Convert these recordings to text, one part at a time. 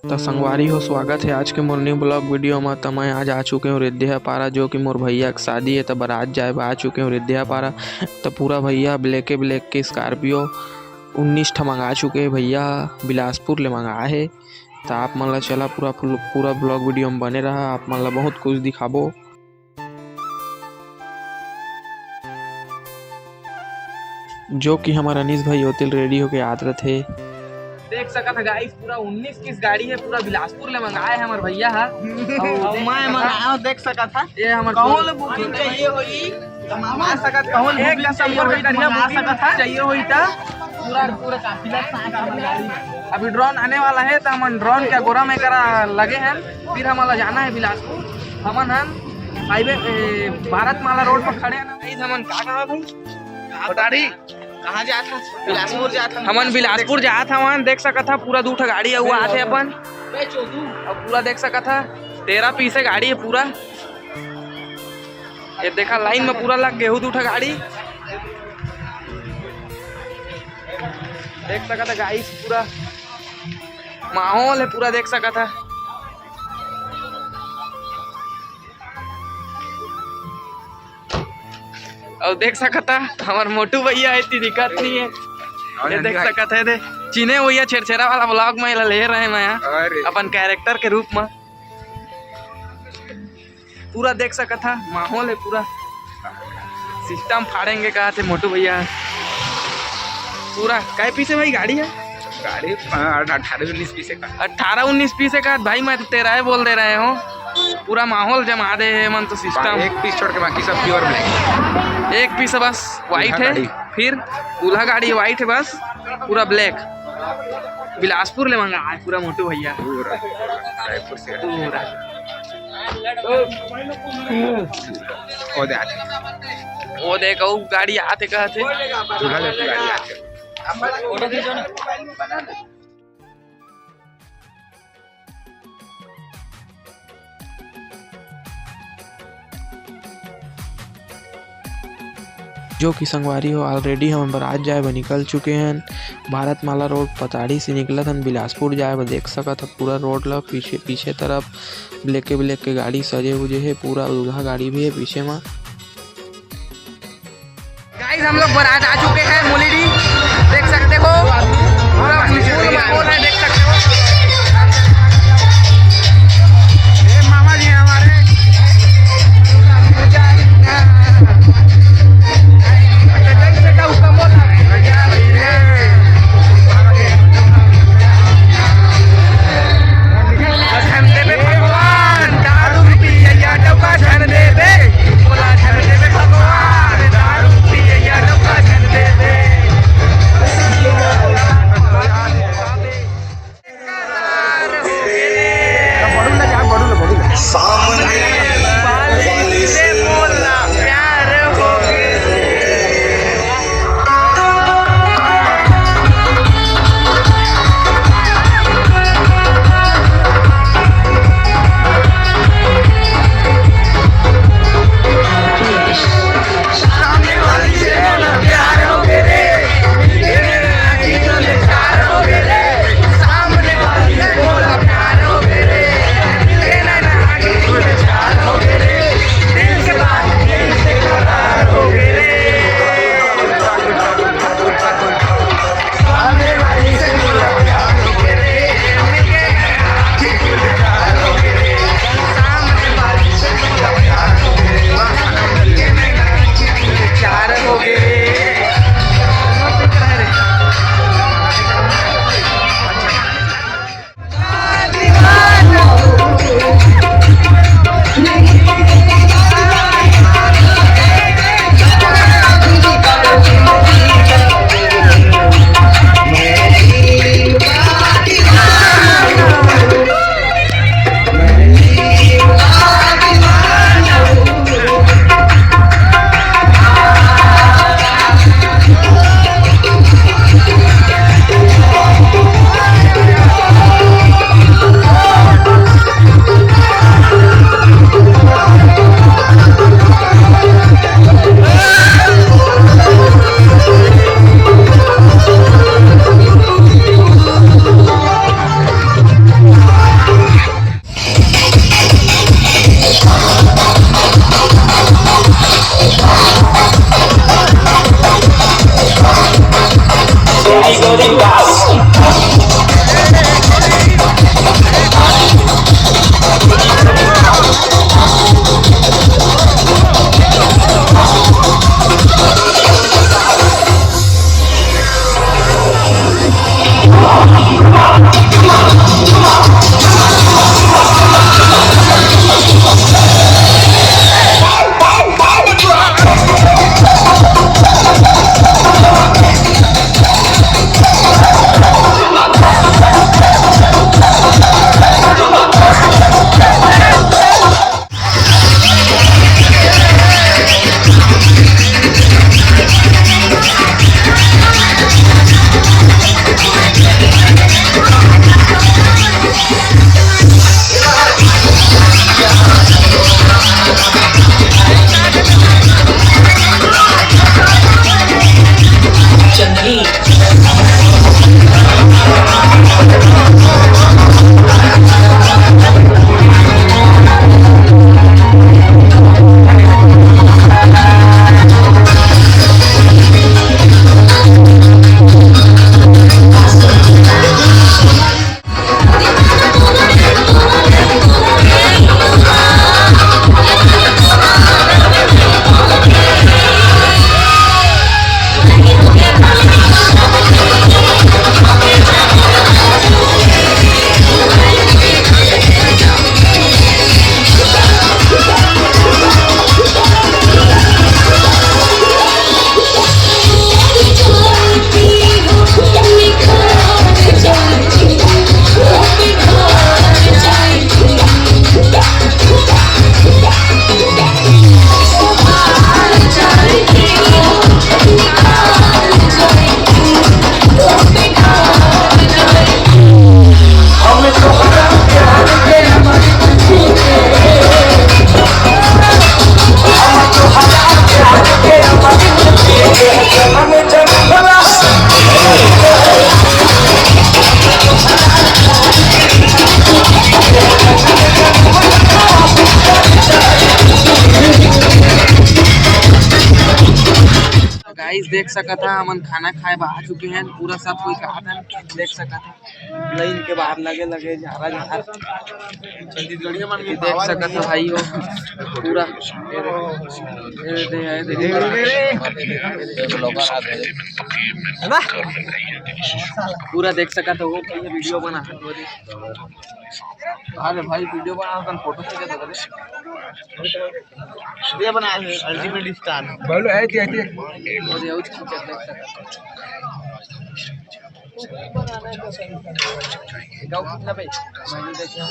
तो संगवारी हो, स्वागत है आज के मोर न्यू ब्लॉग वीडियो में। तो मैं आज आ चुके हूँ रिद्धियापारा, जो कि मोर भैया की शादी है। तो बारात जाए आ चुके हूँ रिद्धियापारा। तो पूरा भैया ब्लैक की स्कॉर्पियो 19 ठा मंगा चुके हैं भैया, बिलासपुर ले मंगाए है। तो आप मन ला चला पूरा ब्लॉग वीडियो में बने रहा, आप मन ला बहुत कुछ दिखाबो। जो कि हमारा अनीस भाई होटल रेडी होके आत रहे थे। देख सकत है गाइस, पूरा 19 किस गाड़ी है, पूरा बिलासपुर ले मंगाए है हमार भैया हा। और मैं मंगाया देख सकत है, ये हमार कहूं ले बुकिंग चाहिए होई तो मंगा सकत, कहूं ले बुकिंग संपर्क करिया, बुकिंग सकत चाहिए होई त पूरा काफिला साथ गाड़ी। अभी ड्रोन आने वाला है, तो हम ड्रोन क्या गोरा में करा लगे हैं। फिर हमारा जाना है बिलासपुर। हमन हाईवे भारत माला रोड पर खड़े हैं ना गाइस। हमन का कहा भाई बताड़ी कहाँ जात था? बिलासपुर जात था। हमन बिलासपुर जात हवन। देख सकत था पूरा 2 ठा गाड़ी हुआ आथे अपन, और पूरा देख सकत था 13 पीसे गाड़ी है पूरा। ये देखा लाइन में पूरा लग गेहूं 2 ठा गाड़ी। देख सकत है गाइस, पूरा माहौल है पूरा, देख सकत है। और देख सकता हमार मोटू भैया इतनी दिक्कत नहीं है। ये देख सकते है, चीने भैया छेरछेरा वाला ब्लॉग में ले रहे हैं मैं अपन कैरेक्टर के रूप में। पूरा देख सकता माहौल है, पूरा सिस्टम फाड़ेंगे कहा थे मोटू भैया। पूरा कै पीसे भाई गाड़ी है? गाड़ी 18-19 पीसे का। 18-19 पीसे का भाई, मैं तो 13 बोल दे रहे हो। पूरा माहौल जमा दे है मन, तो सिस्टम एक पीस छोड़ के बाकी सब प्योर ब्लैक। एक पीस बस वाइट है, फिर दूल्हा गाड़ी वाइट है बस, पूरा ब्लैक। बिलासपुर ले मंगा है पूरा मोटू भैया, रायपुर से पूरा। वो देखो गाड़ी आते कहते दूल्हा लेके गाड़ी आते। जो कि संगवारी हो, ऑलरेडी हम बारात जाए ब निकल चुके हैं। भारत माला रोड पताड़ी से निकलत हन बिलासपुर जाए ब। देख सकत है पूरा रोड ला पीछे तरफ ब्लैक के गाड़ी सजे हुए है, पूरा दूल्हा गाड़ी भी है पीछे में। गाइस हम लोग बारात आ चुके हैं मुलीडी, देख सकते हो पूरा फुल माहौल है, देख सकते हो। ये मामा जी हमारे देख सका था हमन खाना खाए बा आ चुके हैं पूरा सब कोई कहा था देख सका था लाइन के बाहर लगे लगे झारा झार छत्तीसगढ़िया मन के देख सका था भाई हो पूरा पूरा देख सका था वो वीडियो बना अरे भाई वीडियो बना फोटो खींचा था ये बना अल्टीमेट स्टार बोलो है क्या है और ये उस खींचा देख सका गाँव कितना पे मैंने देखे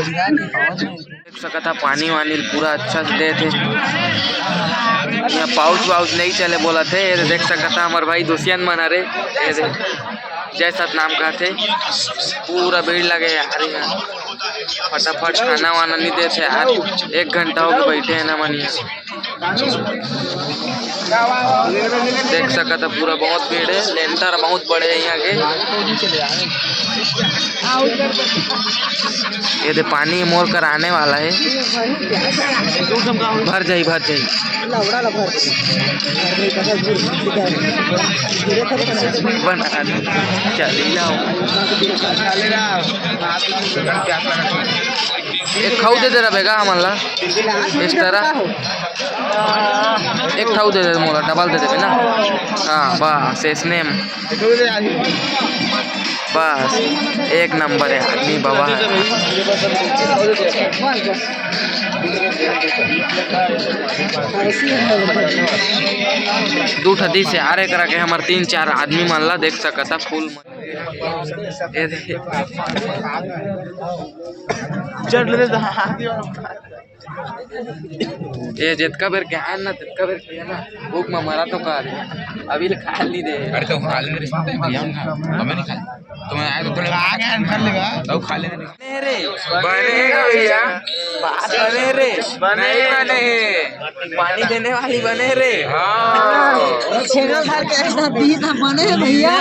देख सका था पानी वानी पूरा अच्छा से दे थे यहाँ पाउच वाउच नहीं चले बोला थे ये देख सका था हमारे भाई दुष्यंत मना रे जैसा नाम का थे पूरा भीड़ लगे यार यहाँ फटाफट खाना वाना नहीं देते यार 1 घंटा हो गया बैठे हैं ना मनिया देख सका था पूरा बहुत भीड़ है लेंटर बहुत बड़े हैं यहाँ के ये दे पानी मोर कर आने वाला है भर जाई बना चली जाओ एक खाऊ दे दे रहा बेगा हमला इस तरह एक खाऊ दे दे मोला डबल दे देबे ना हाँ बस इसने बस 1 नंबर है आदमी बाबा है दूठ दी से आरे करा के हमारे 3-4 आदमी मन ला देख सका था फुल ये जितका बेर के आन ना तितका बेर के ना भूख में मरा तो का अभी खा ली दे अरे तो खा लेने रिश्ते हैं भैया हमें नहीं खा तो मैं आया तो थोड़ा आ गया कर लेगा तो खा लेने रे बनेगा भैया बात बने रे बने पानी देने वाली बने रे हाँ छेगा भर के ऐसा 20 बने भैया